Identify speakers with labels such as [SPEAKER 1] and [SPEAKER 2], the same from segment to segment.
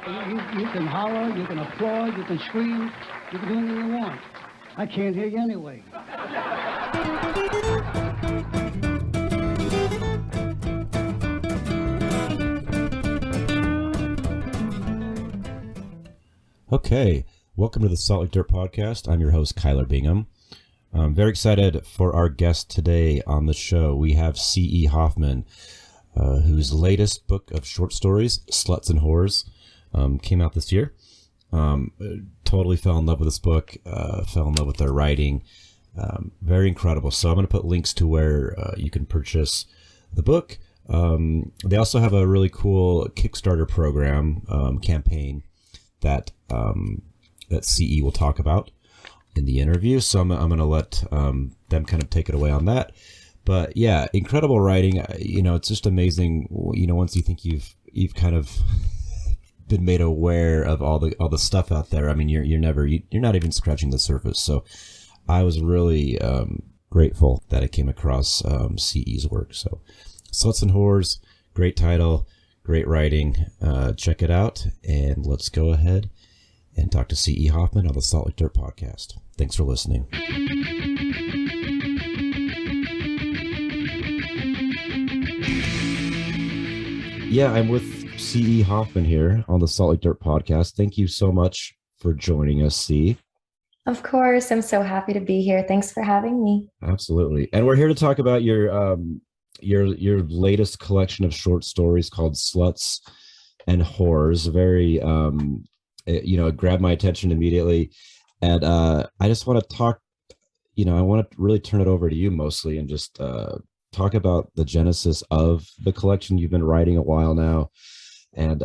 [SPEAKER 1] You can holler, you can applaud, you can scream, you can do anything you want. I can't hear you anyway.
[SPEAKER 2] Okay, welcome to the Salt Lake Dirt Podcast. I'm your host, Kyler Bingham. I'm very excited for our guest today on the show. We have C.E. Hoffman, whose latest book of short stories, SLUTS and WHORES, came out this year. Totally fell in love with this book, fell in love with their writing. Very incredible. So I'm going to put links to where you can purchase the book. They also have a really cool Kickstarter program, campaign that CE will talk about in the interview. So I'm going to let them kind of take it away on that. But yeah, incredible writing. It's just amazing. Once you think you've kind of been made aware of all the stuff out there. I mean, you're not even scratching the surface. So I was really grateful that I came across CE's work. So SLUTS and WHORES, great title. Great writing. Check it out, and let's go ahead and talk to C.E. Hoffman on the Salt Lake Dirt Podcast. Thanks for listening. Yeah, I'm with C.E. Hoffman here on the Salt Lake Dirt Podcast. Thank you so much for joining us, C.
[SPEAKER 3] Of course. I'm so happy to be here. Thanks for having me.
[SPEAKER 2] Absolutely. And we're here to talk about your latest collection of short stories called SLUTS and WHORES. Very, it grabbed my attention immediately. And I just want to talk, I want to really turn it over to you mostly and just talk about the genesis of the collection. You've been writing a while now. And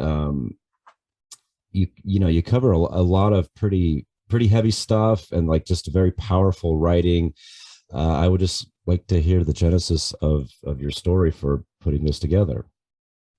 [SPEAKER 2] you cover a lot of pretty heavy stuff and like just very powerful writing. I would just like to hear the genesis of your story for putting this together.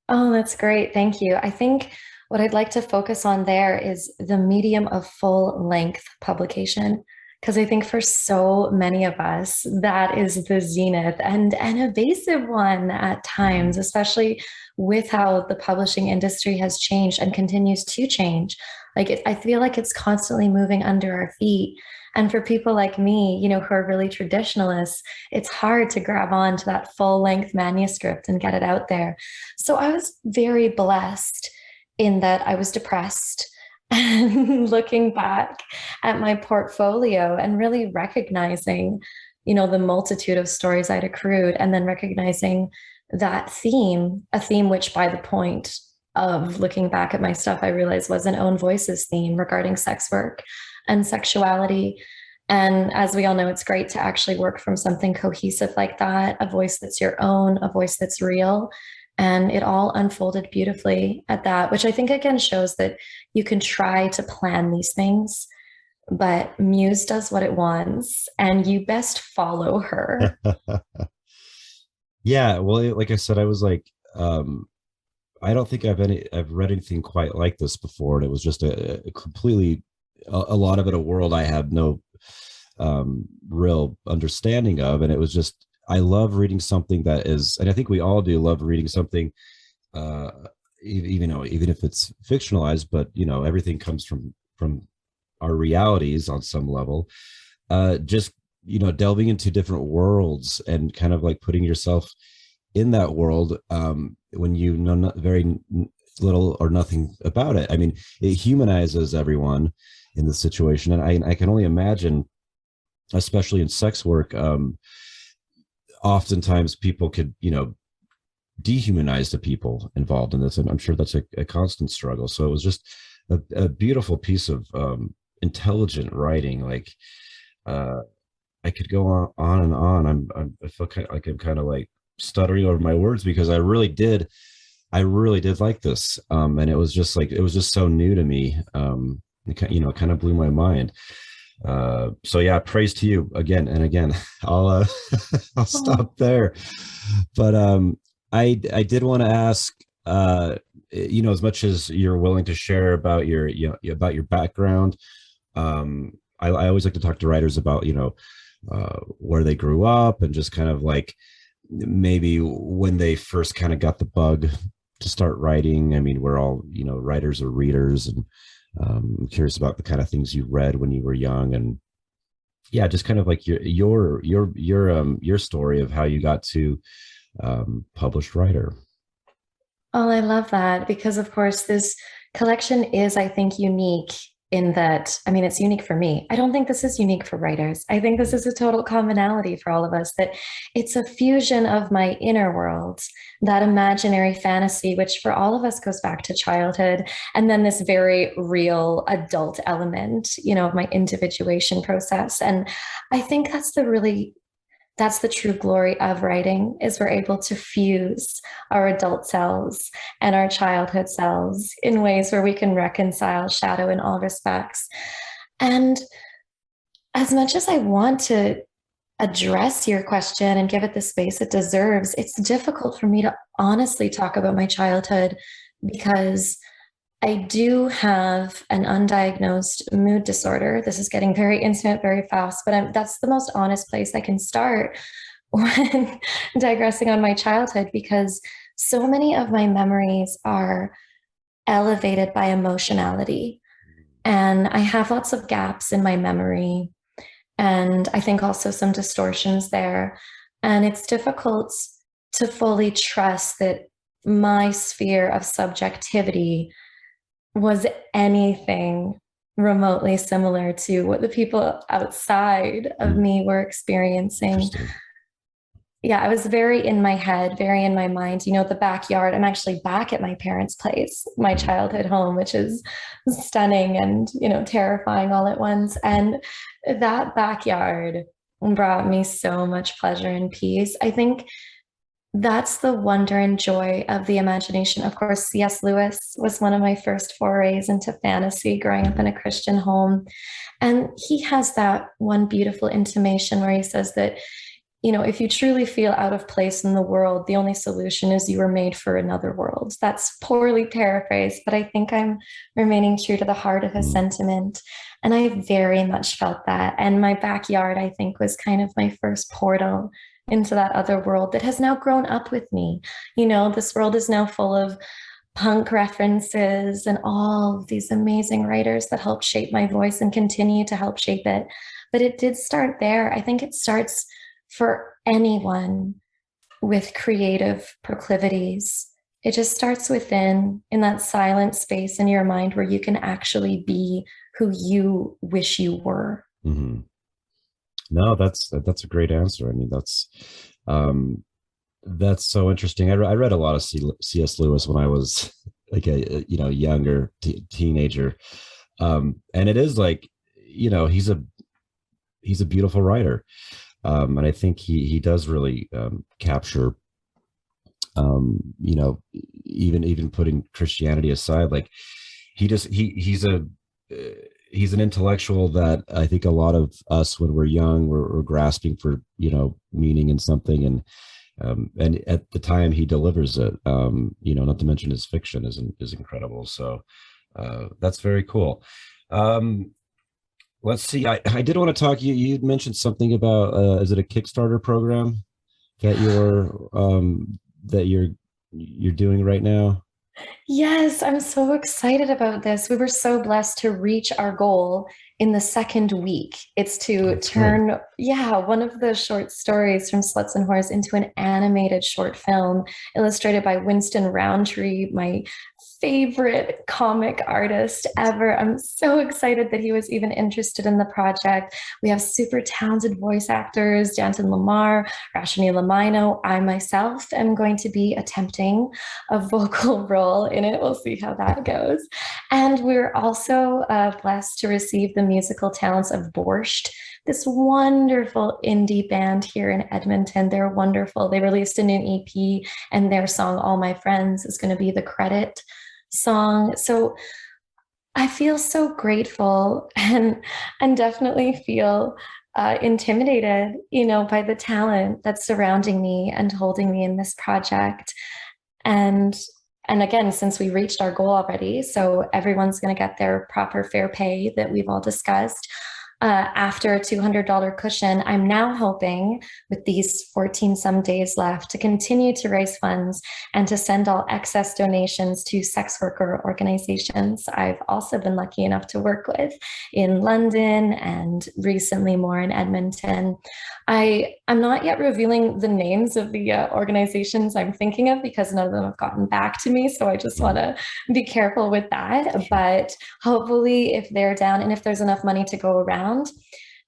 [SPEAKER 3] Oh, that's great. Thank you. I think what I'd like to focus on there is the medium of full-length publication, because I think for so many of us, that is the zenith and an evasive one at times, especially with how the publishing industry has changed and continues to change. I feel like it's constantly moving under our feet. And for people like me, who are really traditionalists, it's hard to grab on to that full-length manuscript and get it out there. So I was very blessed in that I was depressed and looking back at my portfolio and really recognizing, the multitude of stories I'd accrued, and then recognizing that theme, a theme which by the point of looking back at my stuff, I realized was an Own Voices theme regarding sex work and sexuality. And as we all know, it's great to actually work from something cohesive like that, a voice that's your own, a voice that's real. And it all unfolded beautifully at that, which I think again shows that you can try to plan these things, but Muse does what it wants and you best follow her.
[SPEAKER 2] Yeah, well, like I said, I was like, I don't think I've read anything quite like this before. And it was just a lot of it, a world I had no real understanding of. And it was just, I love reading something that is, and I think we all do love reading something, even if it's fictionalized, but everything comes from our realities on some level. Just, delving into different worlds and kind of like putting yourself in that world when you know very little or nothing about it. I mean, it humanizes everyone in the situation. And I can only imagine, especially in sex work, oftentimes people could, dehumanize the people involved in this. And I'm sure that's a constant struggle. So it was just a beautiful piece of intelligent writing. Like I could go on and on. I feel like I'm kind of like stuttering over my words because I really did like this. And it was just so new to me. It kind of blew my mind. So yeah, praise to you again and again. I'll stop there. But I did want to ask, as much as you're willing to share about your background, I always like to talk to writers about where they grew up and just kind of like maybe when they first kind of got the bug to start writing? I mean, we're all, writers or readers, and I'm curious about the kind of things you read when you were young, and yeah, just kind of like your story of how you got to published writer.
[SPEAKER 3] Oh, I love that because, of course, this collection is, I think, unique in that, I mean, it's unique for me. I don't think this is unique for writers. I think this is a total commonality for all of us, that it's a fusion of my inner world, that imaginary fantasy, which for all of us goes back to childhood, and then this very real adult element, of my individuation process. And I think that's the true glory of writing, is we're able to fuse our adult selves and our childhood selves in ways where we can reconcile shadow in all respects. And as much as I want to address your question and give it the space it deserves, it's difficult for me to honestly talk about my childhood because I do have an undiagnosed mood disorder. This is getting very intimate very fast, but that's the most honest place I can start when digressing on my childhood, because so many of my memories are elevated by emotionality. And I have lots of gaps in my memory. And I think also some distortions there. And it's difficult to fully trust that my sphere of subjectivity was anything remotely similar to what the people outside of me were experiencing. Yeah, I was very in my head, very in my mind. The backyard, I'm actually back at my parents' place, my childhood home, which is stunning and, terrifying all at once. And that backyard brought me so much pleasure and peace. I think that's the wonder and joy of the imagination. Of course, C.S. Lewis was one of my first forays into fantasy growing up in a Christian home. And he has that one beautiful intimation where he says that, if you truly feel out of place in the world, the only solution is you were made for another world. That's poorly paraphrased, but I think I'm remaining true to the heart of his sentiment. And I very much felt that. And my backyard, I think, was kind of my first portal into that other world that has now grown up with me. This world is now full of punk references and all of these amazing writers that helped shape my voice and continue to help shape it. But it did start there. I think it starts for anyone with creative proclivities. It just starts within, in that silent space in your mind where you can actually be who you wish you were.
[SPEAKER 2] Mm-hmm. No, that's a great answer. I mean, that's so interesting. I read a lot of C.S. Lewis when I was like a younger teenager, and it is like he's a beautiful writer, and I think he does really capture even putting Christianity aside, like he's an intellectual that I think a lot of us when we're young, we're grasping for, meaning in something. And at the time he delivers it, not to mention his fiction is incredible. So that's very cool. Let's see. I did want to talk, you mentioned something about, is it a Kickstarter program that you're doing right now?
[SPEAKER 3] Yes, I'm so excited about this. We were so blessed to reach our goal in the second week. It's to turn, one of the short stories from SLUTS and WHORES into an animated short film illustrated by Winston Roundtree, my favorite comic artist ever. I'm so excited that he was even interested in the project. We have super talented voice actors, Jansen Lamar, Rashani Lamino. I myself am going to be attempting a vocal role in it. We'll see how that goes. And we're also blessed to receive the musical talents of Borscht, this wonderful indie band here in Edmonton. They're wonderful. They released a new EP, and their song, All My Friends, is going to be the credit song. So I feel so grateful and definitely feel intimidated, by the talent that's surrounding me and holding me in this project. And again, since we reached our goal already, so everyone's going to get their proper fair pay that we've all discussed, after a $200 cushion, I'm now hoping with these 14 some days left to continue to raise funds and to send all excess donations to sex worker organizations I've also been lucky enough to work with in London and recently more in Edmonton. I'm not yet revealing the names of the organizations I'm thinking of because none of them have gotten back to me. So I just want to be careful with that. But hopefully, if they're down and if there's enough money to go around,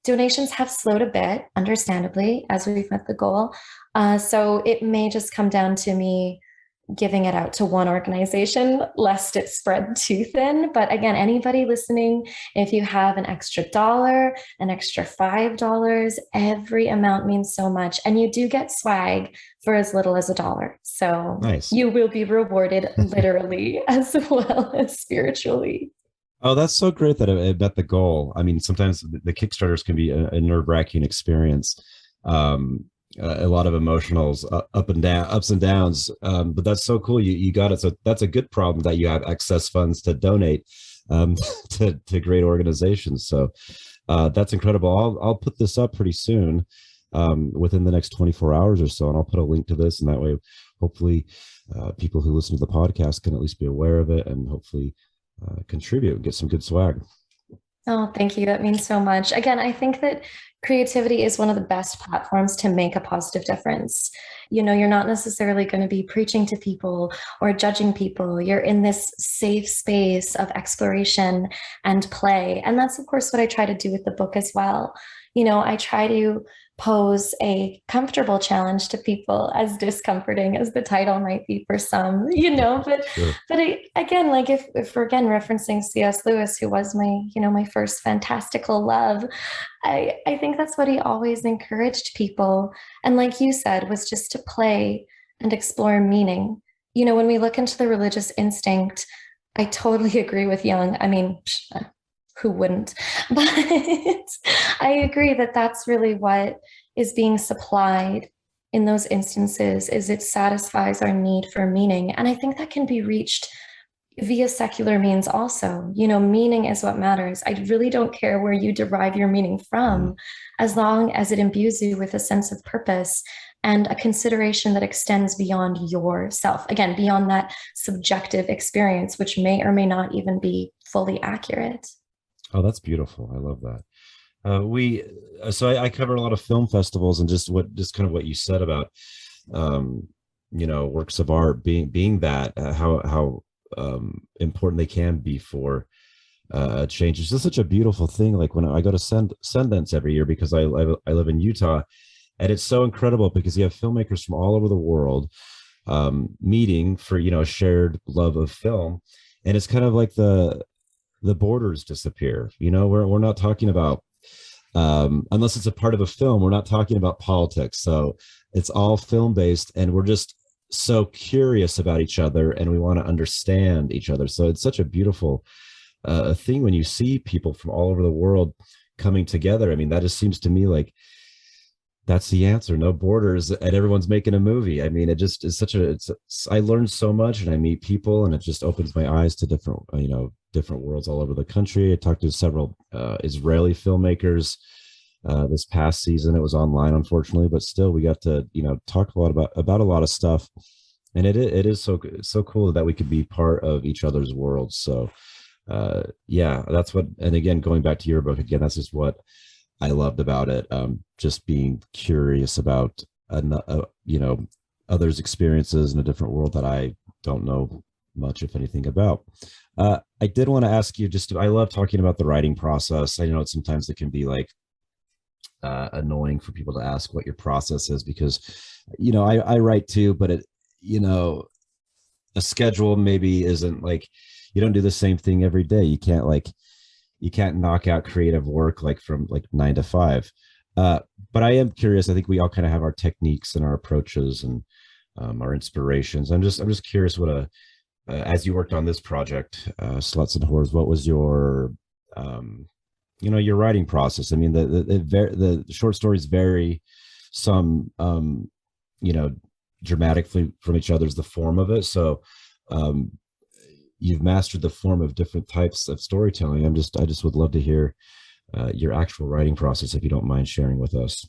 [SPEAKER 3] donations have slowed a bit, understandably, as we've met the goal. So it may just come down to me giving it out to one organization, lest it spread too thin. But again, anybody listening, if you have an extra dollar, an extra $5, every amount means so much. And you do get swag for as little as $1. So
[SPEAKER 2] Nice.
[SPEAKER 3] You will be rewarded literally as well as spiritually.
[SPEAKER 2] Oh, that's so great that it met the goal. I mean, sometimes the Kickstarters can be a nerve-wracking experience. A lot of emotionals, ups and downs. But that's so cool. You got it. So that's a good problem that you have excess funds to donate to great organizations. So that's incredible. I'll put this up pretty soon, within the next 24 hours or so, and I'll put a link to this, and that way, hopefully, people who listen to the podcast can at least be aware of it, and hopefully contribute and get some good swag.
[SPEAKER 3] Oh, thank you. That means so much. Again, I think that creativity is one of the best platforms to make a positive difference. You know, you're not necessarily going to be preaching to people or judging people. You're in this safe space of exploration and play. And that's, of course, what I try to do with the book as well. You know, I try to pose a comfortable challenge to people, as discomforting as the title might be for some, you know, but
[SPEAKER 2] Sure.
[SPEAKER 3] Again, like if we're again referencing C.S. Lewis, who was my first fantastical love, I think that's what he always encouraged people. And like you said, was just to play and explore meaning. You know, when we look into the religious instinct, I totally agree with Jung. I mean, who wouldn't? But I agree that that's really what is being supplied in those instances, is it satisfies our need for meaning. And I think that can be reached via secular means also. You know, meaning is what matters. I really don't care where you derive your meaning from, as long as it imbues you with a sense of purpose and a consideration that extends beyond yourself. Again, beyond that subjective experience, which may or may not even be fully accurate.
[SPEAKER 2] Oh, that's beautiful. I love that. I cover a lot of film festivals, and just kind of what you said about, works of art being that, how important they can be for change. It's just such a beautiful thing. Like when I go to Sundance every year, because I live in Utah, and it's so incredible because you have filmmakers from all over the world meeting for, a shared love of film. And it's kind of like the borders disappear. We're not talking about, unless it's a part of a film, we're not talking about politics. So it's all film based, and we're just so curious about each other, and we want to understand each other. So it's such a beautiful thing when you see people from all over the world coming together. I mean, that just seems to me like that's the answer. No borders, and everyone's making a movie. I mean, it just is I learned so much, and I meet people, and it just opens my eyes to different worlds all over the country. I talked to several Israeli filmmakers this past season. It was online, unfortunately, but still we got to, talk a lot about a lot of stuff. And it is so cool that we could be part of each other's worlds. So that's what, and again, going back to your book again, that's just what I loved about it. Just being curious about, others' experiences in a different world that I don't know much, if anything, about. I did want to ask you, I love talking about the writing process. I know sometimes it can be like annoying for people to ask what your process is, because, I write too, but a schedule maybe isn't like, you don't do the same thing every day. You can't knock out creative work like from like 9 to 5. But I am curious. I think we all kind of have our techniques and our approaches and our inspirations. I'm just curious what as you worked on this project, SLUTS and WHORES, what was your, your writing process? I mean, the short stories vary some, dramatically from each other's, the form of it. So you've mastered the form of different types of storytelling. I just would love to hear your actual writing process, if you don't mind sharing with us.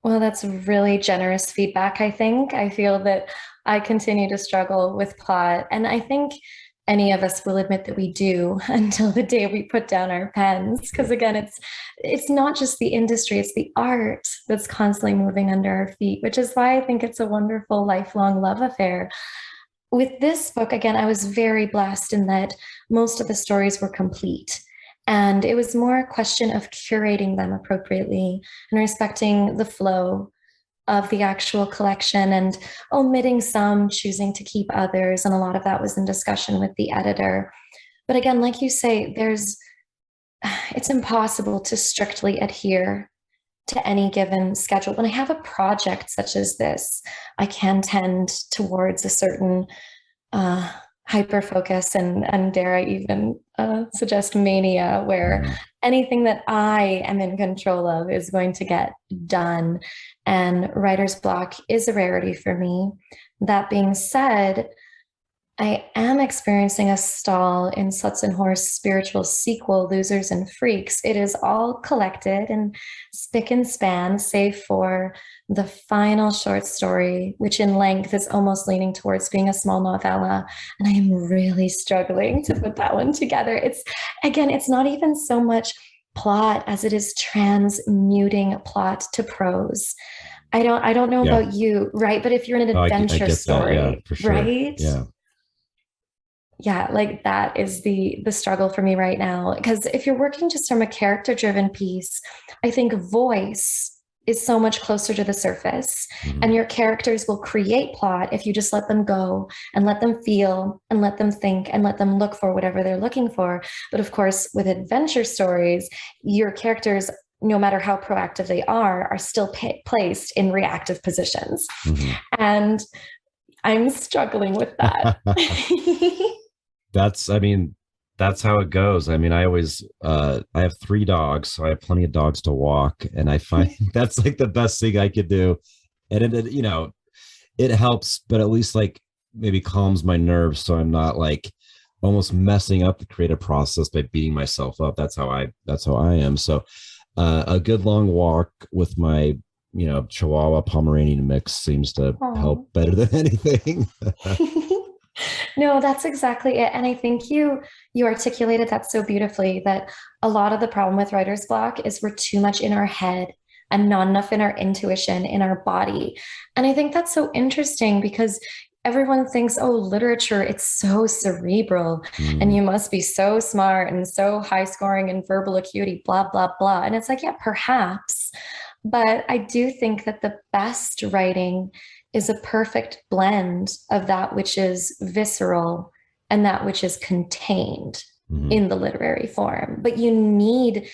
[SPEAKER 3] Well, that's really generous feedback, I think. I feel that I continue to struggle with plot. And I think any of us will admit that we do until the day we put down our pens. Because again, it's not just the industry, it's the art that's constantly moving under our feet, which is why I think it's a wonderful lifelong love affair. With this book, again, I was very blessed in that most of the stories were complete. And it was more a question of curating them appropriately and respecting the flow of the actual collection and omitting some, choosing to keep others. And a lot of that was in discussion with the editor. But again, like you say, it's impossible to strictly adhere to any given schedule. When I have a project such as this, I can tend towards a certain hyper focus and dare I even suggest mania, where anything that I am in control of is going to get done. And writer's block is a rarity for me. That being said, I am experiencing a stall in SLUTS and WHORES' spiritual sequel, Losers and Freaks. It is all collected and spick and span, save for the final short story, which in length is almost leaning towards being a small novella. And I am really struggling to put that one together. It's not even so much plot as it is transmuting plot to prose. I don't know about you, right? But if you're in an adventure story,
[SPEAKER 2] that, for sure.
[SPEAKER 3] Right? Yeah, like that is the struggle for me right now. Because if you're working just from a character-driven piece, I think voice is so much closer to the surface. And your characters will create plot if you just let them go and let them feel and let them think and let them look for whatever they're looking for. But of course, with adventure stories, your characters, no matter how proactive they are still placed in reactive positions. And I'm struggling with that.
[SPEAKER 2] That's how it goes. I mean, I always, I have 3 dogs, so I have plenty of dogs to walk, and I find that's like the best thing I could do. And it helps, but at least like maybe calms my nerves. So I'm not like almost messing up the creative process by beating myself up. That's how I am. So, a good long walk with my, Chihuahua Pomeranian mix seems to help better than anything.
[SPEAKER 3] No, that's exactly it. And I think you articulated that so beautifully, that a lot of the problem with writer's block is we're too much in our head and not enough in our intuition, in our body. And I think that's so interesting because everyone thinks, oh, literature, it's so cerebral and you must be so smart and so high scoring and verbal acuity, blah, blah, blah. And it's like, yeah, perhaps. But I do think that the best writing is a perfect blend of that which is visceral and that which is contained in the literary form. But you need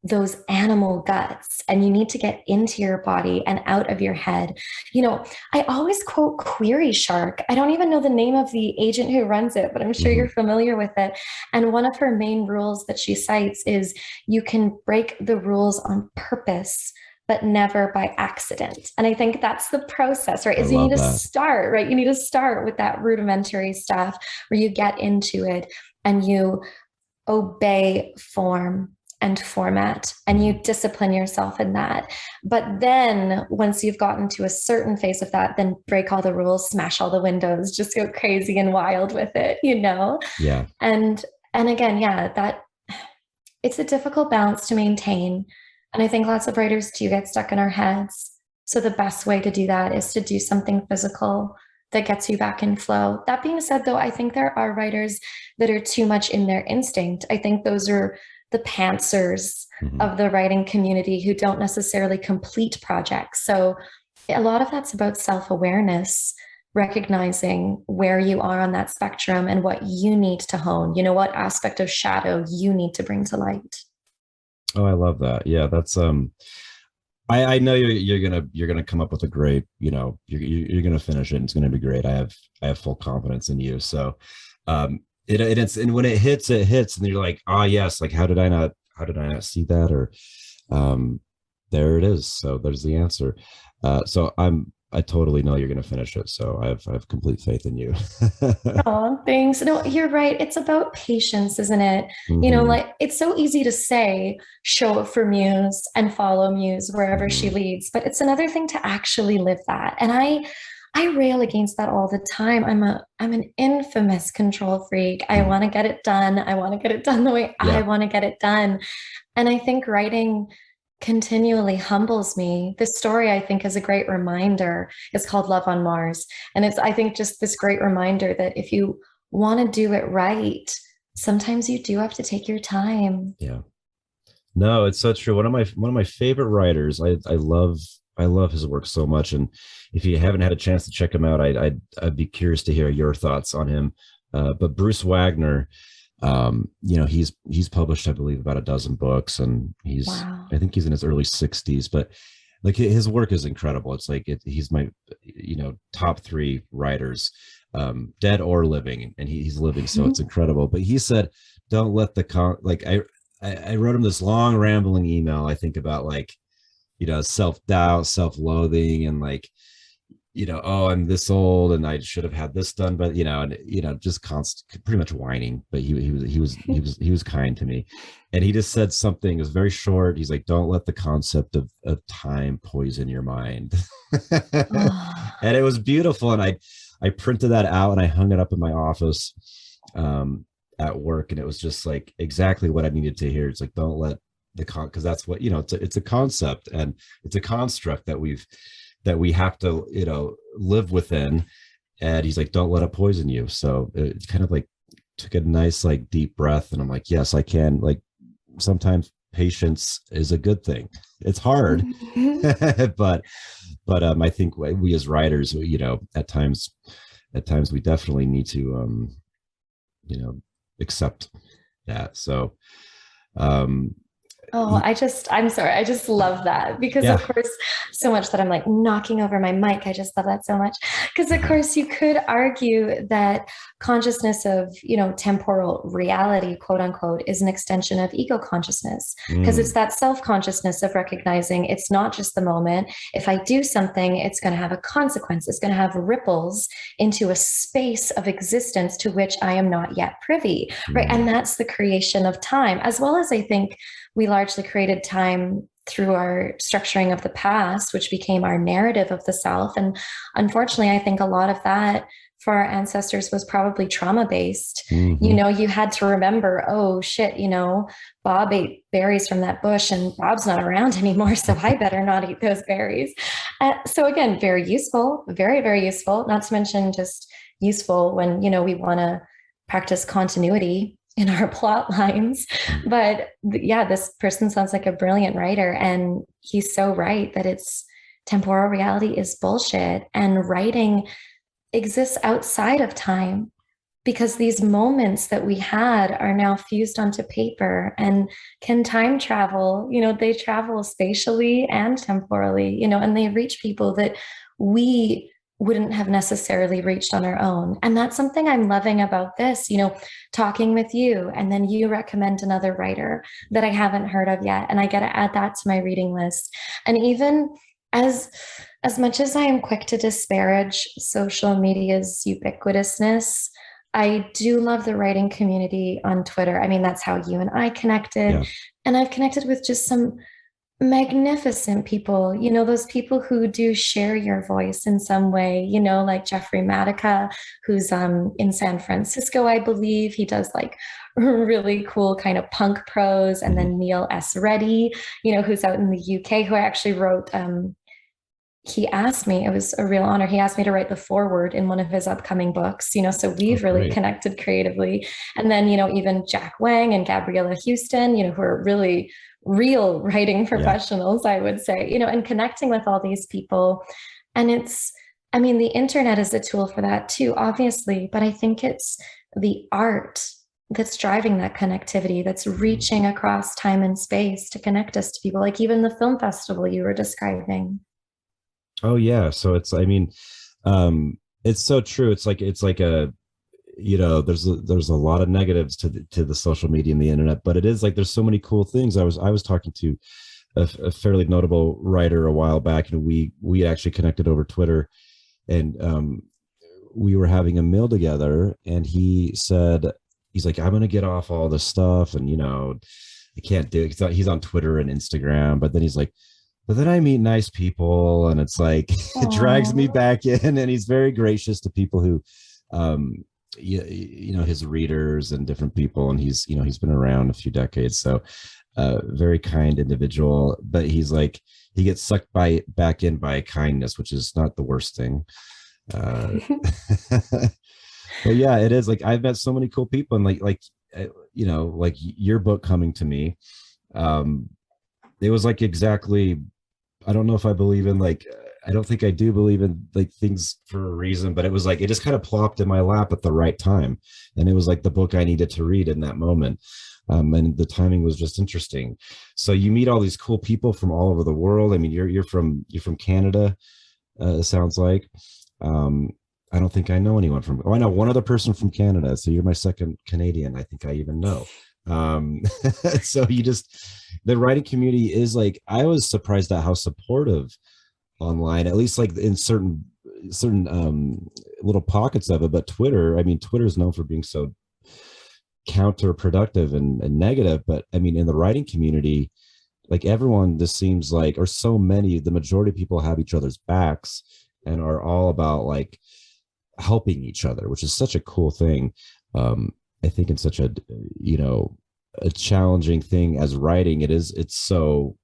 [SPEAKER 3] those animal guts and you need to get into your body and out of your head. I always quote Query Shark. I don't even know the name of the agent who runs it, but I'm sure you're familiar with it. And one of her main rules that she cites is you can break the rules on purpose, but never by accident. And I think that's the process, right? Is you need to start, right? You need to start with that rudimentary stuff where you get into it and you obey form and format and you discipline yourself in that. But then once you've gotten to a certain phase of that, then break all the rules, smash all the windows, just go crazy and wild with it,
[SPEAKER 2] Yeah.
[SPEAKER 3] And again, that it's a difficult balance to maintain. And I think lots of writers do get stuck in our heads. So the best way to do that is to do something physical that gets you back in flow. That being said, though, I think there are writers that are too much in their instinct. I think those are the pantsers of the writing community who don't necessarily complete projects. So a lot of that's about self-awareness, recognizing where you are on that spectrum and what you need to hone, what aspect of shadow you need to bring to light.
[SPEAKER 2] Oh, I love that. Yeah, that's I know you're gonna come up with a great, you're gonna finish it and it's gonna be great. I have full confidence in you. So it's and when it hits and you're like, oh yes, like how did I not see that? Or there it is. So there's the answer. So I'm I totally know you're going to finish it. So I have complete faith in you.
[SPEAKER 3] Oh, thanks. No, you're right. It's about patience, isn't it?
[SPEAKER 2] Hmm.
[SPEAKER 3] Like it's so easy to say, show up for Muse and follow Muse wherever she
[SPEAKER 2] Hmm.
[SPEAKER 3] leads, but it's another thing to actually live that. And I rail against that all the time. I'm an infamous control freak. I want to get it done. I want to get it done the way I
[SPEAKER 2] Yeah.
[SPEAKER 3] want to get it done. And I think writing continually humbles me. This story, I think, is a great reminder. It's called Love on Mars. And it's, I think, just this great reminder that if you want to do it right, sometimes you do have to take your time.
[SPEAKER 2] Yeah. No, it's so true. One of my favorite writers. I love his work so much. And if you haven't had a chance to check him out, I'd be curious to hear your thoughts on him. But Bruce Wagner, he's published, I believe, about a dozen books, and
[SPEAKER 3] Wow.
[SPEAKER 2] I think he's in his early 60s, but like his work is incredible. It's like he's my, top three writers, dead or living, and he's living, so it's incredible. But he said, "Don't let the I wrote him this long rambling email. I think about like, self doubt, self loathing, and like, oh, I'm this old and I should have had this done, but just constant, pretty much whining. But he was kind to me, and he just said something. It was very short. He's like, "Don't let the concept of time poison your mind,"
[SPEAKER 3] Oh.
[SPEAKER 2] and it was beautiful. And I printed that out and I hung it up in my office at work, and it was just like exactly what I needed to hear. It's like, don't let because that's what it's a concept and it's a construct that we have to live within. And he's like, don't let it poison you. So it kind of like took a nice like deep breath, and I'm like, yes, I can. Like sometimes patience is a good thing. It's hard, but I think we as writers, at times we definitely need to accept that. So
[SPEAKER 3] Oh, I'm sorry. I just love that because,
[SPEAKER 2] yeah.
[SPEAKER 3] of course, so much that I'm like knocking over my mic. I just love that so much. Because, of course, you could argue that consciousness of, temporal reality, quote unquote, is an extension of ego consciousness because it's
[SPEAKER 2] Mm,
[SPEAKER 3] that self consciousness of recognizing it's not just the moment. If I do something, it's going to have a consequence, it's going to have ripples into a space of existence to which I am not yet privy, right? And
[SPEAKER 2] mm,
[SPEAKER 3] that's the creation of time, as well as I think we largely created time through our structuring of the past, which became our narrative of the self. And unfortunately, I think a lot of that for our ancestors was probably trauma based.
[SPEAKER 2] mm-hmm.
[SPEAKER 3] You had to remember, oh shit, Bob ate berries from that bush and Bob's not around anymore. So I better not eat those berries. So again, very useful, very, very useful, not to mention just useful when, we want to practice continuity in our plot lines. But yeah, this person sounds like a brilliant writer. And he's so right that it's temporal reality is bullshit. And writing exists outside of time because these moments that we had are now fused onto paper and can time travel. They travel spatially and temporally, and they reach people that we wouldn't have necessarily reached on our own. And that's something I'm loving about this, talking with you, and then you recommend another writer that I haven't heard of yet, and I get to add that to my reading list. And even as much as I am quick to disparage social media's ubiquitousness, I do love the writing community on Twitter. I mean, that's how you and I connected.
[SPEAKER 2] Yeah.
[SPEAKER 3] And I've connected with just some magnificent people, those people who do share your voice in some way, like Jeffrey Matica, who's in San Francisco, I believe. He does like really cool kind of punk prose. And
[SPEAKER 2] Mm-hmm.
[SPEAKER 3] then Neil S. Reddy, who's out in the UK, who I actually wrote he asked me, it was a real honor. He asked me to write the foreword in one of his upcoming books, so
[SPEAKER 2] Oh,
[SPEAKER 3] we've really
[SPEAKER 2] great.
[SPEAKER 3] connected creatively. And then, even Jack Wang and Gabriella Houston, who are really real writing
[SPEAKER 2] Yeah.
[SPEAKER 3] professionals, I would say, and connecting with all these people. And the internet is a tool for that too, obviously, but I think it's the art that's driving that connectivity, that's
[SPEAKER 2] Mm-hmm.
[SPEAKER 3] reaching across time and space to connect us to people, like even the film festival you were describing.
[SPEAKER 2] Oh yeah. So it's so true. It's like a, there's a lot of negatives to the social media and the internet, but it is like there's so many cool things. I was talking to a fairly notable writer a while back, and we actually connected over Twitter, and we were having a meal together, and he's like, I'm gonna get off all this stuff, and I can't do it. He's on Twitter and Instagram, but then he's like, but then I meet nice people, and it's like it drags me back in. And he's very gracious to people who, his readers and different people. And he's been around a few decades, so very kind individual. But he's like, he gets sucked back in by kindness, which is not the worst thing. But yeah, it is. Like, I've met so many cool people, and like your book coming to me, it was like exactly. I don't know if I believe in I don't think I do believe in like things for a reason, but it was like it just kind of plopped in my lap at the right time, and it was like the book I needed to read in that moment. And the timing was just interesting. So you meet all these cool people from all over the world. I mean, you're from Canada, it sounds like. I don't think I know anyone from. Oh, I know one other person from Canada. So you're my second Canadian, I think I even know. So the writing community is like, I was surprised at how supportive online, at least like in certain little pockets of it. But Twitter is known for being so counterproductive and negative. But I mean, in the writing community, like everyone just seems like, or so many, the majority of people have each other's backs and are all about like helping each other, which is such a cool thing. I think it's such a challenging thing as writing. It's so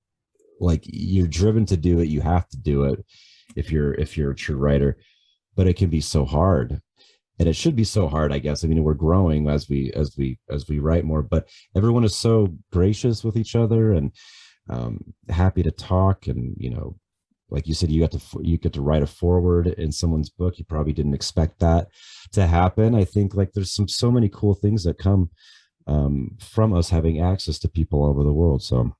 [SPEAKER 2] like you're driven to do it. You have to do it if you're a true writer, but it can be so hard, and it should be so hard, I guess. I mean, we're growing as we write more, but everyone is so gracious with each other and happy to talk. And, like you said, you get to write a foreword in someone's book. You probably didn't expect that to happen. I think like there's so many cool things that come from us having access to people all over the world. So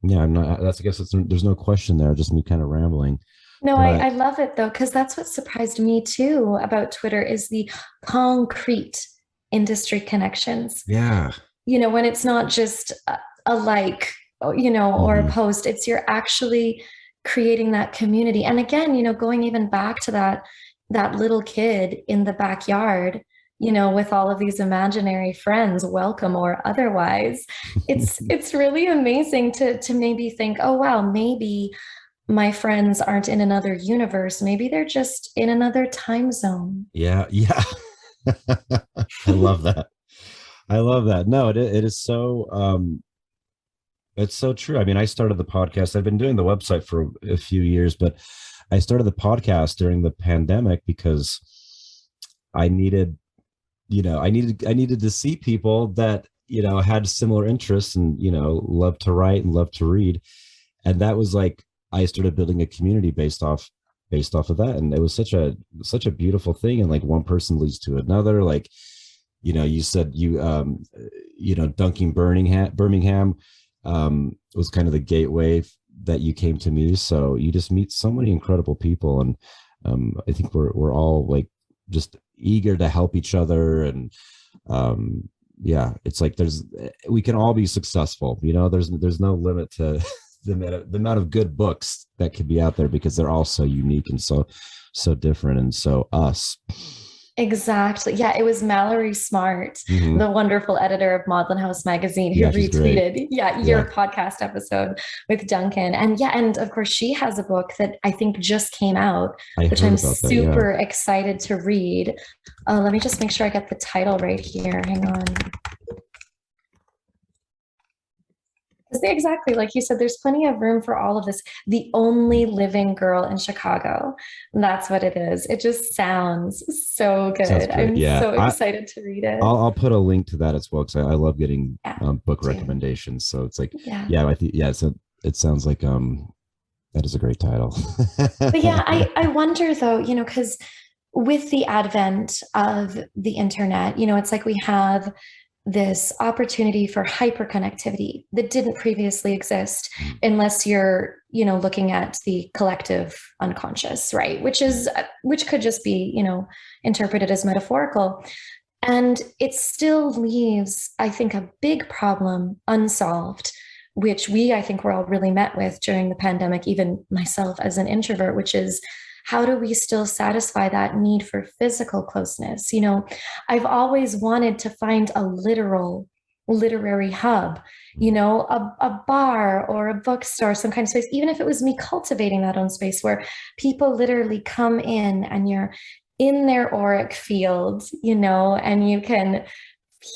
[SPEAKER 2] yeah, there's no question there, just me kind of rambling.
[SPEAKER 3] No,
[SPEAKER 2] But
[SPEAKER 3] I love it though, because that's what surprised me too about Twitter is the concrete industry connections.
[SPEAKER 2] yeah.
[SPEAKER 3] When it's not just a like, or a post, it's you're actually creating that community. And again, going even back to that little kid in the backyard, with all of these imaginary friends, welcome or otherwise, it's really amazing to maybe think, oh wow, maybe my friends aren't in another universe. Maybe they're just in another time zone.
[SPEAKER 2] Yeah. I love that. No, it is so it's so true. I mean, I started the podcast. I've been doing the website for a few years, but I started the podcast during the pandemic because I needed to see people that, had similar interests and, love to write and love to read. And that was like, I started building a community based off of that. And it was such a beautiful thing. And like one person leads to another, like, you said Duncan Birmingham was kind of the gateway that you came to me. So you just meet so many incredible people. And I think we're all like just eager to help each other. And yeah, it's like we can all be successful. There's no limit to the amount of good books that could be out there, because they're all so unique and so different and so us.
[SPEAKER 3] Exactly. Yeah, it was Mallory Smart, the wonderful editor of Maudlin House magazine, who retweeted your podcast episode with Duncan. And of course she has a book that I think just came out, which I'm super excited to read. Let me just make sure I get the title right here. Hang on. Exactly. Like you said, there's plenty of room for all of this. The Only Living Girl in Chicago. That's what it is. It just sounds so good. I'm so excited to read it.
[SPEAKER 2] I'll put a link to that as well, because I love getting book recommendations. So it's like, I think, so it sounds like that is a great title.
[SPEAKER 3] But yeah, I wonder though, because with the advent of the internet, it's like we have this opportunity for hyperconnectivity that didn't previously exist unless you're, looking at the collective unconscious, right? Which could just be, interpreted as metaphorical. And it still leaves, I think, a big problem unsolved which I think we're all really met with during the pandemic, even myself as an introvert, which is how do we still satisfy that need for physical closeness? I've always wanted to find a literary hub, a bar or a bookstore, some kind of space, even if it was me cultivating that own space where people literally come in and you're in their auric field, and you can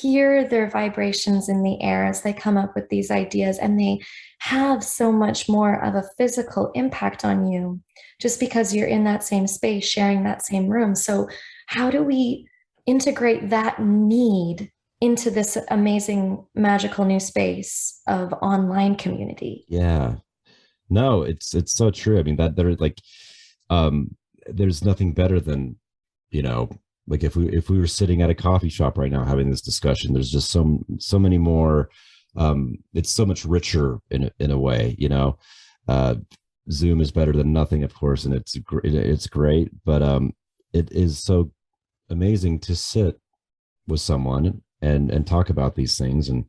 [SPEAKER 3] hear their vibrations in the air as they come up with these ideas, and they have so much more of a physical impact on you just because you're in that same space, sharing that same room. So how do we integrate that need into this amazing, magical new space of online community?
[SPEAKER 2] Yeah. No, it's so true. I mean, that there like there's nothing better than, like if we were sitting at a coffee shop right now having this discussion, there's just so many more, it's so much richer in a way, Zoom is better than nothing, of course, and it's great, but it is so amazing to sit with someone and talk about these things and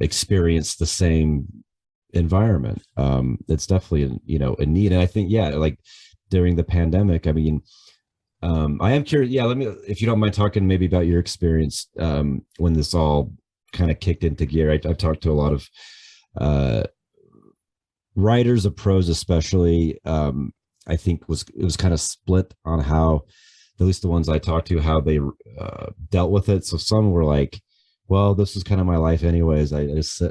[SPEAKER 2] experience the same environment. It's definitely a need, and I think like during the pandemic, I mean, I am curious. Yeah, let me, if you don't mind talking maybe about your experience when this all kind of kicked into gear. I've talked to a lot of writers of prose, especially. I think it was kind of split on how, at least the ones I talked to, how they dealt with it. So some were like, well, this is kind of my life anyways. I just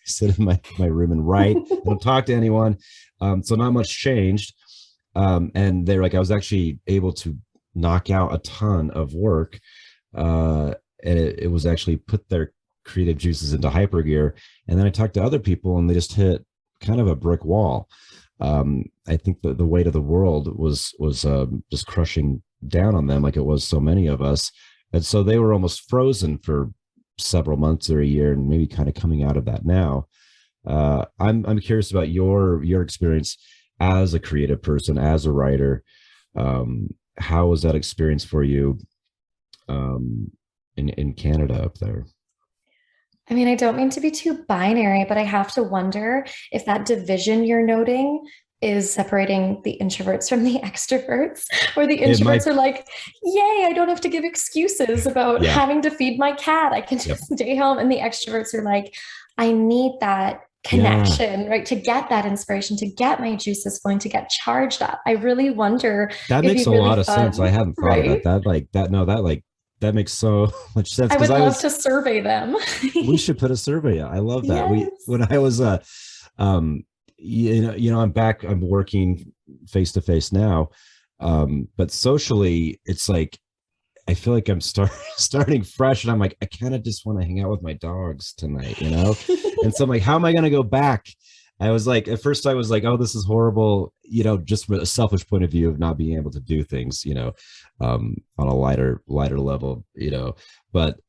[SPEAKER 2] sit in my room and write. I don't talk to anyone. So not much changed. And they're like, I was actually able to knock out a ton of work. And it was actually put their creative juices into hyper gear. And then I talked to other people and they just hit kind of a brick wall. I think the weight of the world was just crushing down on them, like it was so many of us. And so they were almost frozen for several months or a year, and maybe kind of coming out of that now. I'm curious about your experience as a creative person, as a writer. How was that experience for you in Canada up there?
[SPEAKER 3] I mean, I don't mean to be too binary, but I have to wonder if that division you're noting is separating the introverts from the extroverts, or the introverts are like, yay, I don't have to give excuses about having to feed my cat. I can just stay home. And the extroverts are like, I need that connection, right? To get that inspiration, to get my juices flowing, to get charged up. I really wonder.
[SPEAKER 2] That makes a lot of sense. I hadn't thought about that. That makes so much sense.
[SPEAKER 3] I would love to survey them.
[SPEAKER 2] We should put a survey out. I love that.
[SPEAKER 3] Yes.
[SPEAKER 2] When I was I'm back, I'm working face to face now. But socially, it's like, I feel like I'm starting fresh, and I'm like, I kind of just want to hang out with my dogs tonight, And so I'm like, how am I going to go back? I was like, at first I was like, oh, this is horrible, just from a selfish point of view of not being able to do things, on a lighter level, but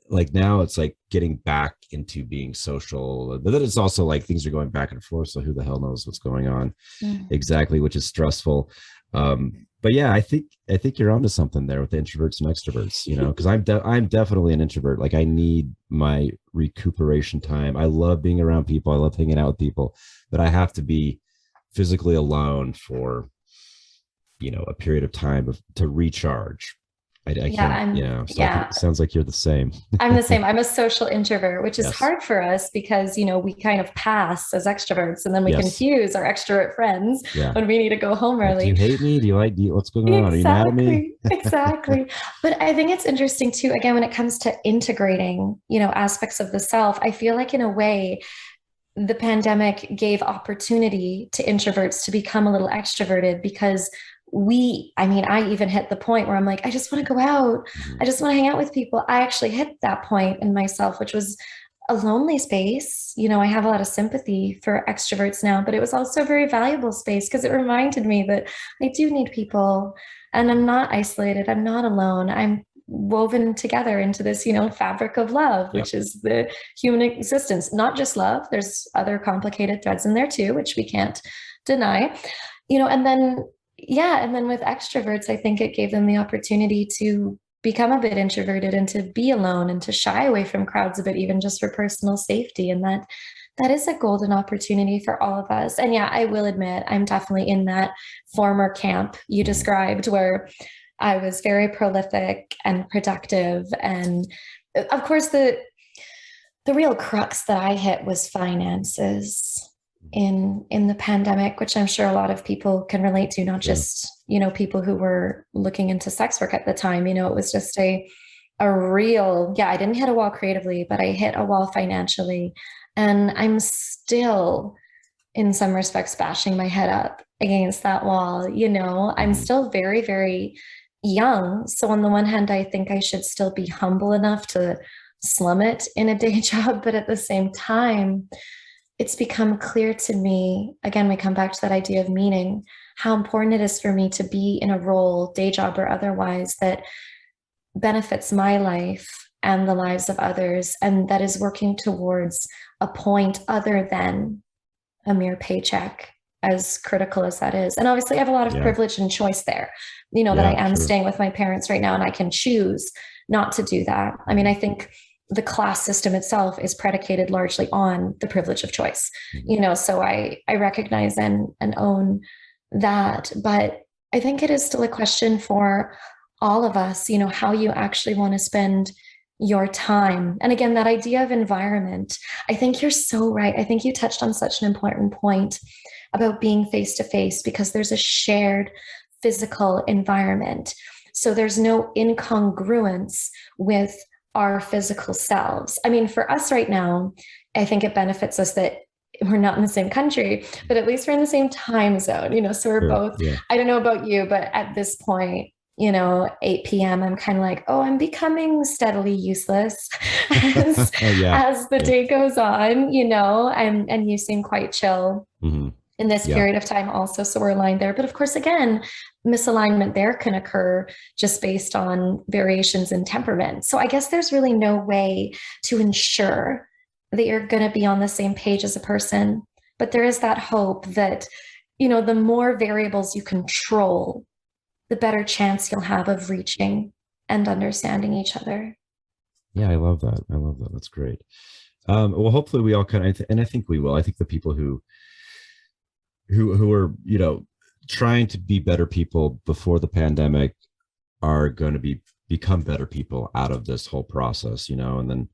[SPEAKER 2] like now it's like getting back into being social, but then it's also like things are going back and forth. So who the hell knows what's going on exactly, which is stressful. But yeah, I think you're onto something there with the introverts and extroverts, because I'm definitely an introvert. Like I need my recuperation time. I love being around people. I love hanging out with people, but I have to be physically alone for, a period of time to recharge. I can't, it sounds like you're the same.
[SPEAKER 3] I'm the same. I'm a social introvert, which is hard for us because, we kind of pass as extroverts, and then we confuse our extrovert friends when we need to go home early.
[SPEAKER 2] Do you hate me? Do you like what's going on? Are you mad at me?
[SPEAKER 3] Exactly. But I think it's interesting too, again, when it comes to integrating, aspects of the self, I feel like in a way, the pandemic gave opportunity to introverts to become a little extroverted, because I even hit the point where I'm like, I just want to go out. I just want to hang out with people. I actually hit that point in myself, which was a lonely space. I have a lot of sympathy for extroverts now, but it was also a very valuable space because it reminded me that I do need people, and I'm not isolated. I'm not alone. I'm woven together into this, fabric of love, which is the human existence, not just love. There's other complicated threads in there too, which we can't deny, and then with extroverts, I think it gave them the opportunity to become a bit introverted and to be alone and to shy away from crowds a bit, even just for personal safety. And that is a golden opportunity for all of us. And yeah, I will admit, I'm definitely in that former camp you described where I was very prolific and productive. And of course, the real crux that I hit was finances in the pandemic, which I'm sure a lot of people can relate to, not just, people who were looking into sex work at the time. It was just a real, I didn't hit a wall creatively, but I hit a wall financially. And I'm still, in some respects, bashing my head up against that wall. I'm still very, very young. So on the one hand, I think I should still be humble enough to slum it in a day job. But at the same time, it's become clear to me, again, we come back to that idea of meaning, how important it is for me to be in a role, day job or otherwise, that benefits my life and the lives of others, and that is working towards a point other than a mere paycheck, as critical as that is. And obviously I have a lot of privilege and choice there, that I am staying with my parents right now, and I can choose not to do that. I mean, I think the class system itself is predicated largely on the privilege of choice, so I recognize and own that. But I think it is still a question for all of us, how you actually want to spend your time. And again, that idea of environment, I think you're so right. I think you touched on such an important point about being face to face, because there's a shared physical environment. So there's no incongruence with our physical selves. I mean, for us right now, I think it benefits us that we're not in the same country, but at least we're in the same time zone, so we're both, I don't know about you, but at this point, 8 p.m., I'm kind of like, I'm becoming steadily useless as the day goes on, and you seem quite chill in this period of time also. So we're aligned there. But of course, again, misalignment there can occur just based on variations in temperament. So I guess there's really no way to ensure that you're going to be on the same page as a person. But there is that hope that, the more variables you control, the better chance you'll have of reaching and understanding each other.
[SPEAKER 2] Yeah, I love that. That's great. Well, hopefully we all kind of, and I think we will. I think the people who are, trying to be better people before the pandemic are going to become better people out of this whole process, and then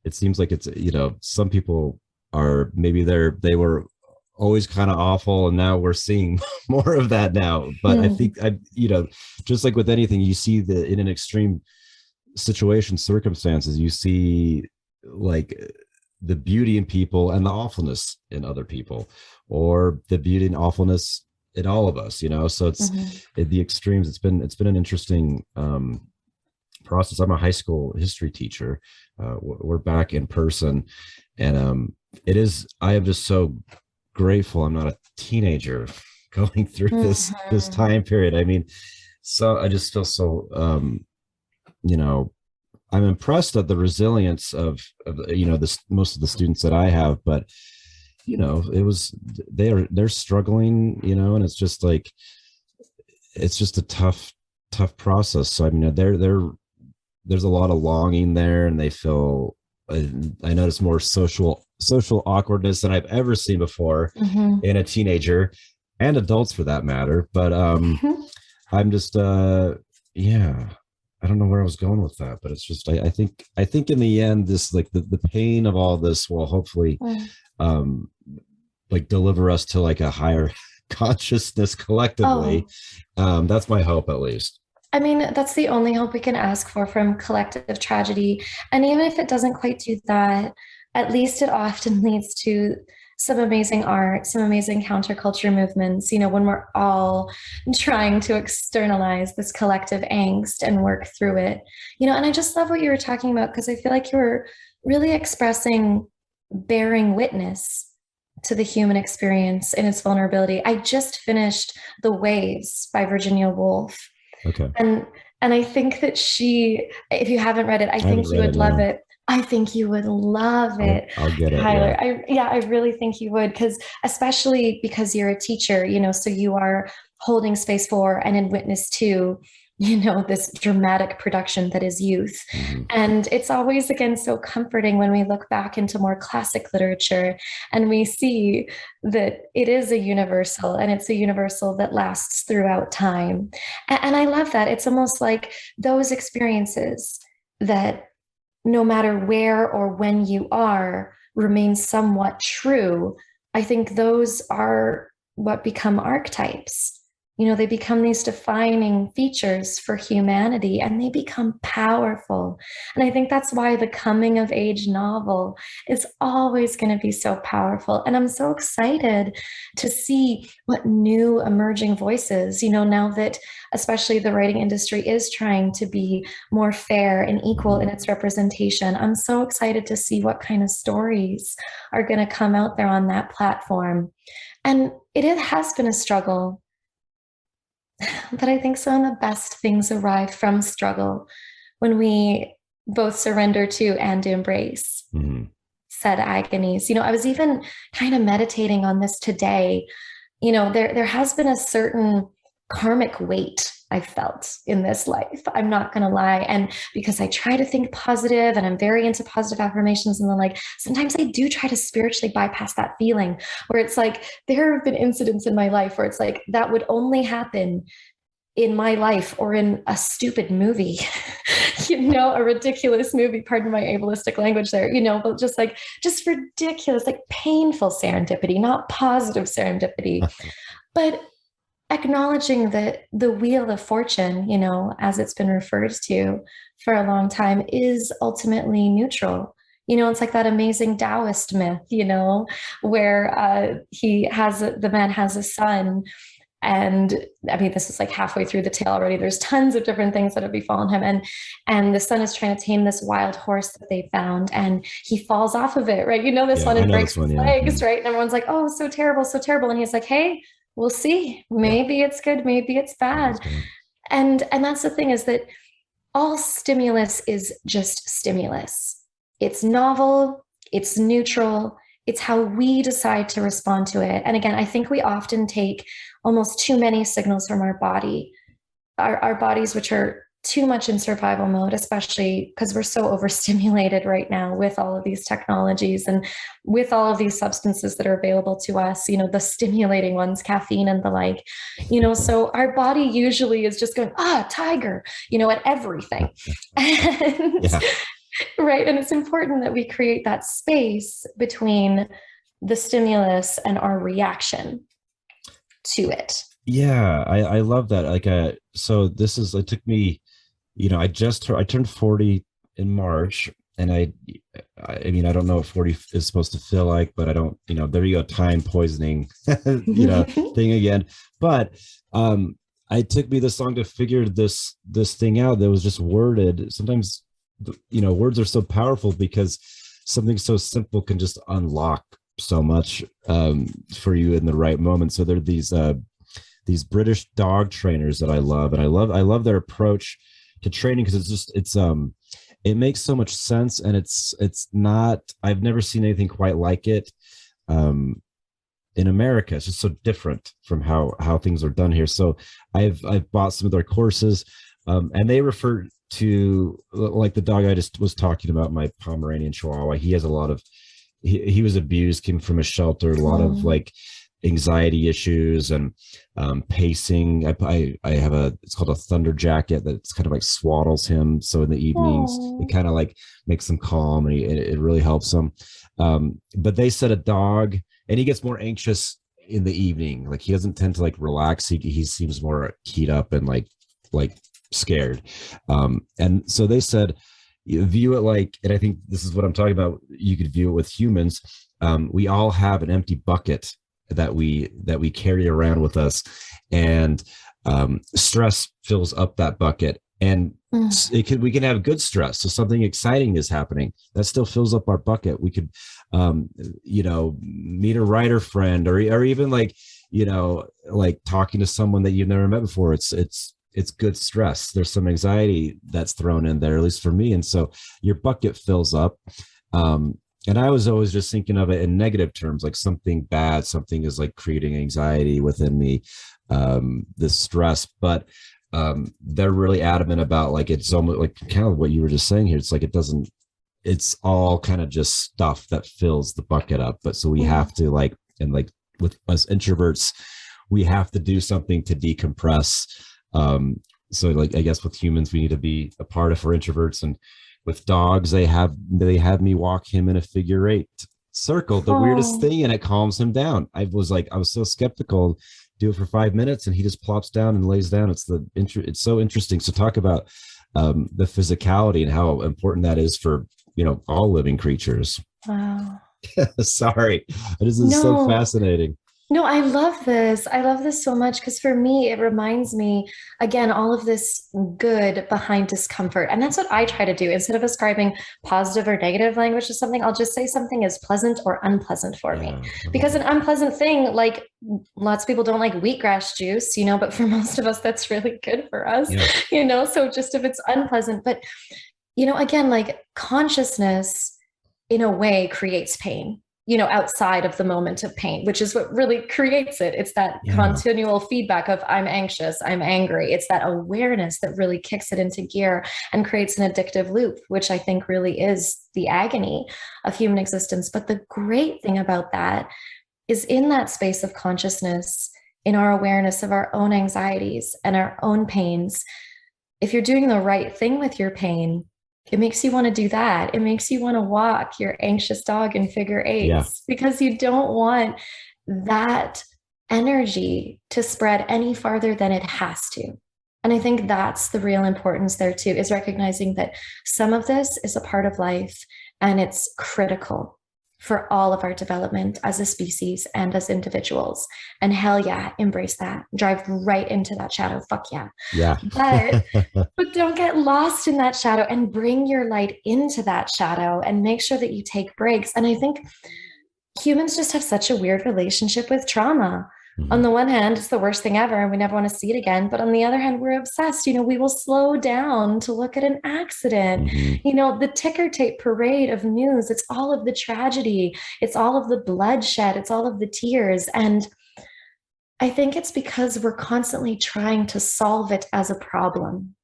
[SPEAKER 2] it seems like it's, some people are, maybe they were always kind of awful, and now we're seeing more of that now. But I think just like with anything, you see in an extreme circumstances, you see like the beauty in people and the awfulness in other people, or the beauty and awfulness in all of us, so it's at the extremes. It's been an interesting process. I'm a high school history teacher. We're back in person, and I am just so grateful I'm not a teenager going through this time period. I mean, so I just feel so I'm impressed at the resilience of most of the students that I have, but they're struggling, and it's just like, it's just a tough process. So I mean, there's a lot of longing there, and they feel, I notice more social awkwardness than I've ever seen before in a teenager, and adults for that matter. But I'm just I don't know where I was going with that, but it's just, I think in the end, this, like the pain of all this will hopefully like deliver us to like a higher consciousness collectively. That's my hope, at least.
[SPEAKER 3] I mean, that's the only hope we can ask for from collective tragedy. And even if it doesn't quite do that, at least it often leads to some amazing art, some amazing counterculture movements, when we're all trying to externalize this collective angst and work through it. And I just love what you were talking about, because I feel like you were really expressing bearing witness to the human experience in its vulnerability. I just finished The Waves by Virginia Woolf.
[SPEAKER 2] Okay.
[SPEAKER 3] And I think that if you haven't read it, I think you would love it. I think you would love it.
[SPEAKER 2] I'll get it.
[SPEAKER 3] Tyler. I really think you would, especially because you're a teacher, so you are holding space for and in witness to this dramatic production that is youth.
[SPEAKER 2] Mm-hmm.
[SPEAKER 3] And it's always, again, so comforting when we look back into more classic literature and we see that it is a universal, and it's a universal that lasts throughout time. And I love that. It's almost like those experiences that no matter where or when you are remain somewhat true. I think those are what become archetypes. They become these defining features for humanity, and they become powerful. And I think that's why the coming of age novel is always going to be so powerful. And I'm so excited to see what new emerging voices, now that especially the writing industry is trying to be more fair and equal in its representation. I'm so excited to see what kind of stories are going to come out there on that platform. And it has been a struggle. But I think some of the best things arrive from struggle when we both surrender to and embrace said agonies. I was even kind of meditating on this today. There has been a certain karmic weight I felt in this life. I'm not going to lie. And because I try to think positive and I'm very into positive affirmations, and then sometimes I do try to spiritually bypass that feeling where it's like, there have been incidents in my life where it's like, that would only happen in my life or in a stupid movie, a ridiculous movie, pardon my ableistic language there, but just ridiculous, painful serendipity, not positive serendipity. But acknowledging that the wheel of fortune, as it's been referred to for a long time, is ultimately neutral. It's like that amazing Taoist myth, where the man has a son. And I mean, this is halfway through the tale already. There's tons of different things that have befallen him. And the son is trying to tame this wild horse that they found, and he falls off of it, right? This one, and breaks his legs, right? And everyone's like, oh, so terrible, so terrible. And he's like, hey, we'll see. Maybe it's good. Maybe it's bad. And that's the thing, is that all stimulus is just stimulus. It's novel. It's neutral. It's how we decide to respond to it. And again, I think we often take almost too many signals from our body, our bodies, which are too much in survival mode, especially because we're so overstimulated right now with all of these technologies and with all of these substances that are available to us, the stimulating ones, caffeine and the like, so our body usually is just going, tiger, at everything. Right. And it's important that we create that space between the stimulus and our reaction to it.
[SPEAKER 2] Yeah, I love that. So it took me, I turned 40 in March, and I mean, I don't know what 40 is supposed to feel like, but I don't, there you go, time poisoning, thing again. But it took me this long to figure this thing out that was just worded. Sometimes, words are so powerful because something so simple can just unlock so much for you in the right moment. So there are these British dog trainers that I love, and I love their approach to training, because it makes so much sense, and it's not, I've never seen anything quite like it in America. It's just so different from how things are done here. So I've bought some of their courses, and they refer to, like the dog I just was talking about, my Pomeranian Chihuahua. He has a lot of, he was abused, came from a shelter, a lot of anxiety issues and pacing. I have it's called a thunder jacket that's kind of swaddles him. So in the evenings, it kind of makes him calm, and it really helps him. But they said a dog, and he gets more anxious in the evening. He doesn't tend to relax. He seems more keyed up and scared. And so they said, view it and I think this is what I'm talking about. You could view it with humans. We all have an empty bucket that we carry around with us, and stress fills up that bucket, and we can have good stress. So something exciting is happening that still fills up our bucket. We could meet a writer friend, or even talking to someone that you've never met before. It's good stress. There's some anxiety that's thrown in there, at least for me. And so your bucket fills up. And I was always just thinking of it in negative terms, something bad, something is creating anxiety within me, this stress. But they're really adamant about like, it's almost like kind of what you were just saying here. It's like, it's all kind of just stuff that fills the bucket up. But so we have to like, and like with us introverts, we have to do something to decompress. So like, I guess with humans, we need to be a part of for introverts, and with dogs, they have me walk him in a figure-8 circle, the weirdest thing, and it calms him down. I was so skeptical. Do it for 5 minutes, and he just plops down and lays down. It's so interesting. So talk about the physicality and how important that is for all living creatures.
[SPEAKER 3] Wow.
[SPEAKER 2] Sorry, this is so fascinating.
[SPEAKER 3] No, I love this. I love this so much because for me, it reminds me, again, all of this good behind discomfort. And that's what I try to do. Instead of ascribing positive or negative language to something, I'll just say something is pleasant or unpleasant for me. Because an unpleasant thing, like lots of people don't like wheatgrass juice, but for most of us, that's really good for us, so just if it's unpleasant. But, again, like consciousness in a way creates pain. Outside of the moment of pain, which is what really creates it. It's that continual feedback of I'm anxious, I'm angry. It's that awareness that really kicks it into gear and creates an addictive loop, which I think really is the agony of human existence. But the great thing about that is in that space of consciousness, in our awareness of our own anxieties and our own pains, if you're doing the right thing with your pain, it makes you want to do that. It makes you want to walk your anxious dog in figure-8s because you don't want that energy to spread any farther than it has to. And I think that's the real importance there too, is recognizing that some of this is a part of life and it's critical for all of our development as a species and as individuals. And hell yeah, embrace that. Drive right into that shadow. Fuck yeah.
[SPEAKER 2] Yeah.
[SPEAKER 3] But don't get lost in that shadow and bring your light into that shadow and make sure that you take breaks. And I think humans just have such a weird relationship with trauma. On the one hand, it's the worst thing ever and we never want to see it again. But on the other hand, we're obsessed. We will slow down to look at an accident. The ticker tape parade of news, it's all of the tragedy. It's all of the bloodshed. It's all of the tears. And I think it's because we're constantly trying to solve it as a problem.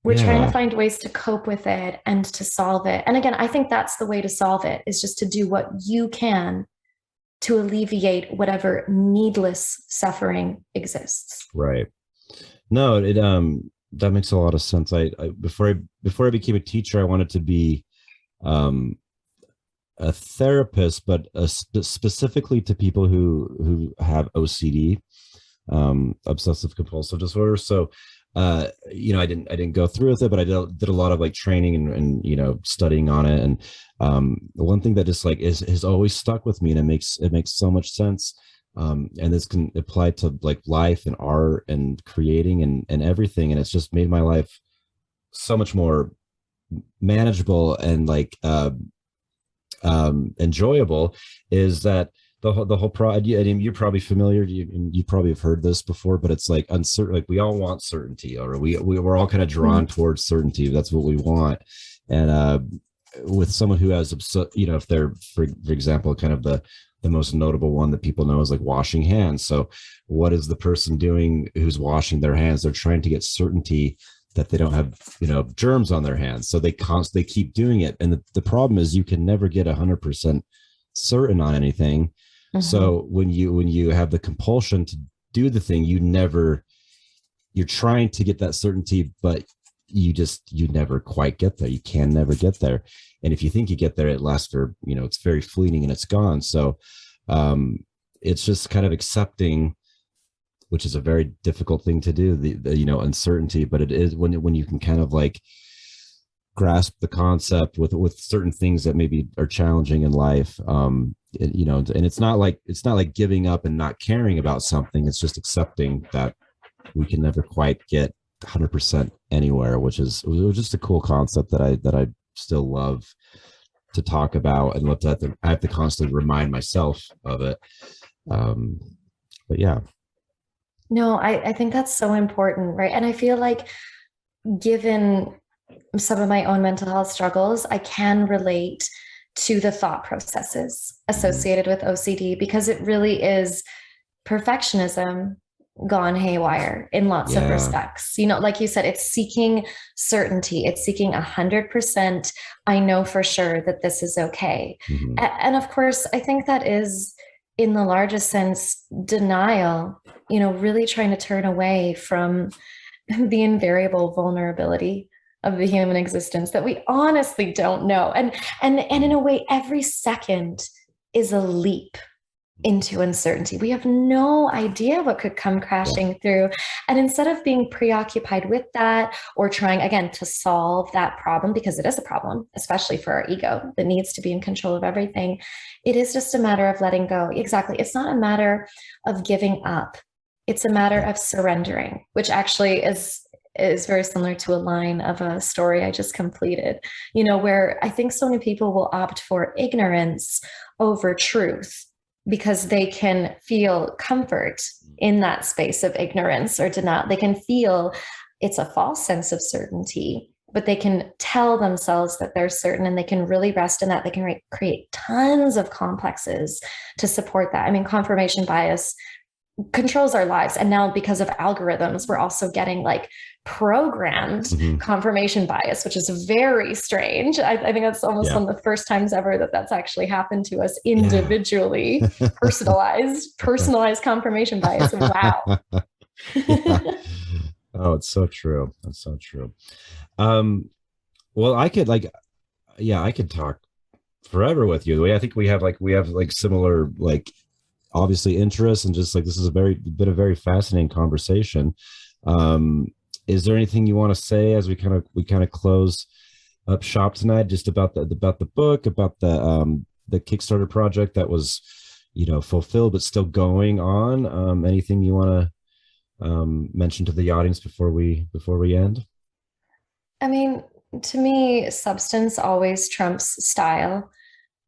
[SPEAKER 3] We're trying to find ways to cope with it and to solve it. And again, I think that's the way to solve it, is just to do what you can to alleviate whatever needless suffering exists.
[SPEAKER 2] Right. No, that makes a lot of sense. I before I became a teacher, I wanted to be a therapist, but specifically to people who have OCD, obsessive compulsive disorder. So I didn't go through with it, but I did a lot of like training and studying on it. And the one thing that just like has always stuck with me, and it makes so much sense. And this can apply to like life and art and creating and everything. And it's just made my life so much more manageable and like enjoyable, is that the whole you're probably familiar, you probably have heard this before, but it's like uncertain, like we all want certainty, or we're all kind of drawn towards certainty. That's what we want. And with someone who has if they're for example, kind of the most notable one that people know is like washing hands. So what is the person doing who's washing their hands? They're trying to get certainty that they don't have germs on their hands, so they constantly keep doing it. And the problem is you can never get 100% certain on anything. So when you have the compulsion to do the thing, you're trying to get that certainty, but you never quite get there. You can never get there. And if you think you get there, it lasts for, it's very fleeting and it's gone. So it's just kind of accepting, which is a very difficult thing to do, the uncertainty, but it is when you can kind of like grasp the concept with certain things that maybe are challenging in life. And it's not like giving up and not caring about something. It's just accepting that we can never quite get 100% anywhere, which was just a cool concept that I still love to talk about and love to I have to constantly remind myself of it. But yeah.
[SPEAKER 3] No, I think that's so important, right? And I feel like given some of my own mental health struggles, I can relate to the thought processes associated with OCD, because it really is perfectionism gone haywire in lots of
[SPEAKER 2] Yeah.
[SPEAKER 3] respects. You know, like you said, it's seeking certainty. It's seeking 100%. I know for sure that this is okay.
[SPEAKER 2] Mhm.
[SPEAKER 3] And of course, I think that is, in the largest sense, denial, you know, really trying to turn away from the invariable vulnerability of the human existence that we honestly don't know. And in a way, every second is a leap into uncertainty. We have no idea what could come crashing through. And instead of being preoccupied with that or trying again to solve that problem, because it is a problem, especially for our ego that needs to be in control of everything, it is just a matter of letting go. Exactly. It's not a matter of giving up. It's a matter of surrendering, which actually is very similar to a line of a story I just completed, you know, where I think so many people will opt for ignorance over truth because they can feel comfort in that space of ignorance or denial. They can feel it's a false sense of certainty, but they can tell themselves that they're certain and they can really rest in that. They can create tons of complexes to support that. I mean, confirmation bias controls our lives. And now because of algorithms, we're also getting like programmed confirmation bias, which is very strange. I think that's almost one of the first times ever that that's actually happened to us individually. Personalized confirmation bias. Wow.
[SPEAKER 2] Oh, it's so true. That's so true. Well, I could I could talk forever with you. I think we have similar, like, obviously interests, and just like this is a very fascinating conversation. Is there anything you want to say as we kind of close up shop tonight, just about the book, about the Kickstarter project that was, you know, fulfilled but still going on? Anything you want to mention to the audience before we end?
[SPEAKER 3] I mean, to me, substance always trumps style.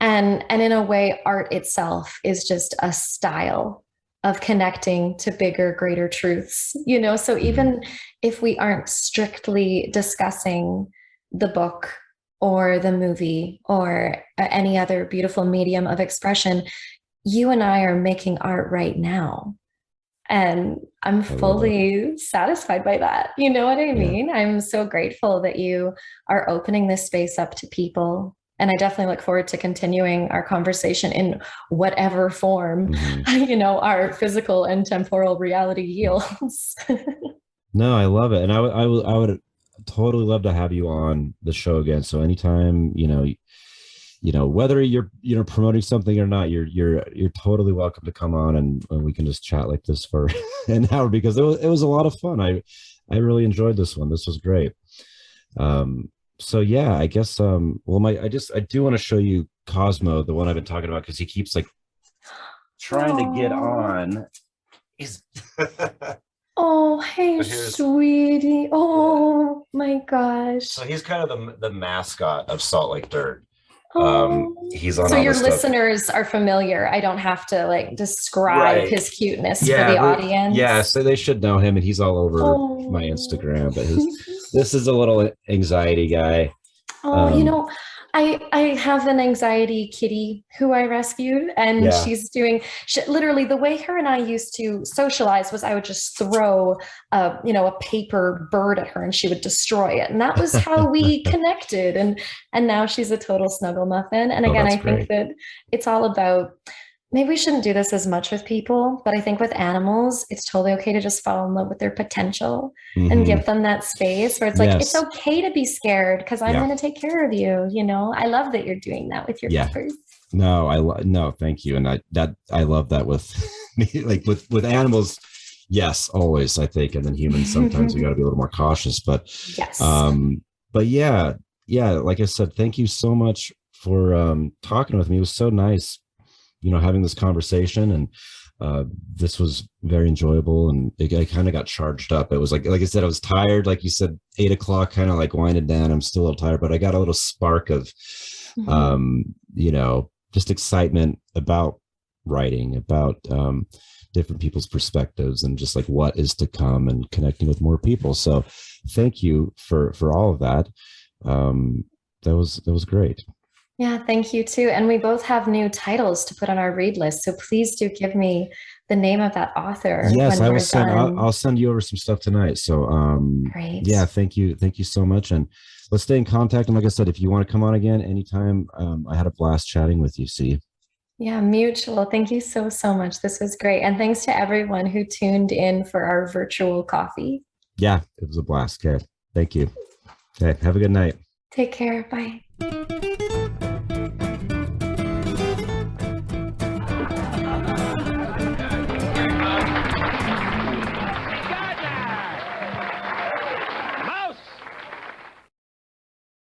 [SPEAKER 3] And in a way, art itself is just a style of connecting to bigger, greater truths, you know? So even if we aren't strictly discussing the book or the movie or any other beautiful medium of expression, you and I are making art right now. And I'm fully satisfied by that. You know what I mean? I'm so grateful that you are opening this space up to people. And I definitely look forward to continuing our conversation in whatever form, you know, our physical and temporal reality yields.
[SPEAKER 2] No, I love it. And I would totally love to have you on the show again. So anytime, you know, whether you're, you know, promoting something or not, you're totally welcome to come on and we can just chat like this for an hour, because it was a lot of fun. I really enjoyed this one. This was great. So yeah, I guess, I do want to show you Cosmo, the one I've been talking about, because he keeps like trying to get on. He's
[SPEAKER 3] oh, hey, sweetie. Oh my gosh.
[SPEAKER 2] So he's kind of the mascot of Salt Lake Dirt. He's on.
[SPEAKER 3] So your listeners are familiar. I don't have to like describe his cuteness for the audience.
[SPEAKER 2] Yeah, so they should know him, and he's all over my Instagram. But this is a little anxiety guy.
[SPEAKER 3] You know, I have an anxiety kitty who I rescued, and she's doing literally the way her and I used to socialize was I would just throw a paper bird at her and she would destroy it, and that was how we connected. And now she's a total snuggle muffin. And again, I think that it's all about, maybe we shouldn't do this as much with people, but I think with animals, it's totally okay to just fall in love with their potential and give them that space where it's like, it's okay to be scared because I'm going to take care of you. You know, I love that you're doing that with your peppers.
[SPEAKER 2] No, thank you. And I love that with like with animals. Yes, always, I think. And then humans, sometimes we got to be a little more cautious, but yeah, like I said, thank you so much for talking with me. It was so nice, you know, having this conversation, and this was very enjoyable, and I kind of got charged up. It was like I said, I was tired, like you said, 8 o'clock, kind of like winding down. I'm still a little tired, but I got a little spark of, you know, just excitement about writing, about different people's perspectives, and just like what is to come, and connecting with more people. So thank you for all of that. That was great.
[SPEAKER 3] Yeah, thank you too. And we both have new titles to put on our read list. So please do give me the name of that author
[SPEAKER 2] Yes,
[SPEAKER 3] when
[SPEAKER 2] I will
[SPEAKER 3] we're
[SPEAKER 2] send.
[SPEAKER 3] done.
[SPEAKER 2] I'll send you over some stuff tonight. So,
[SPEAKER 3] Great.
[SPEAKER 2] yeah, thank you so much, and let's stay in contact. And like I said, if you want to come on again anytime, I had a blast chatting with you. See,
[SPEAKER 3] Yeah, mutual. Thank you so, so much. This was great. And thanks to everyone who tuned in for our virtual coffee.
[SPEAKER 2] yeah, it was a blast. Okay, thank you. Okay, have a good night.
[SPEAKER 3] Take care. Bye.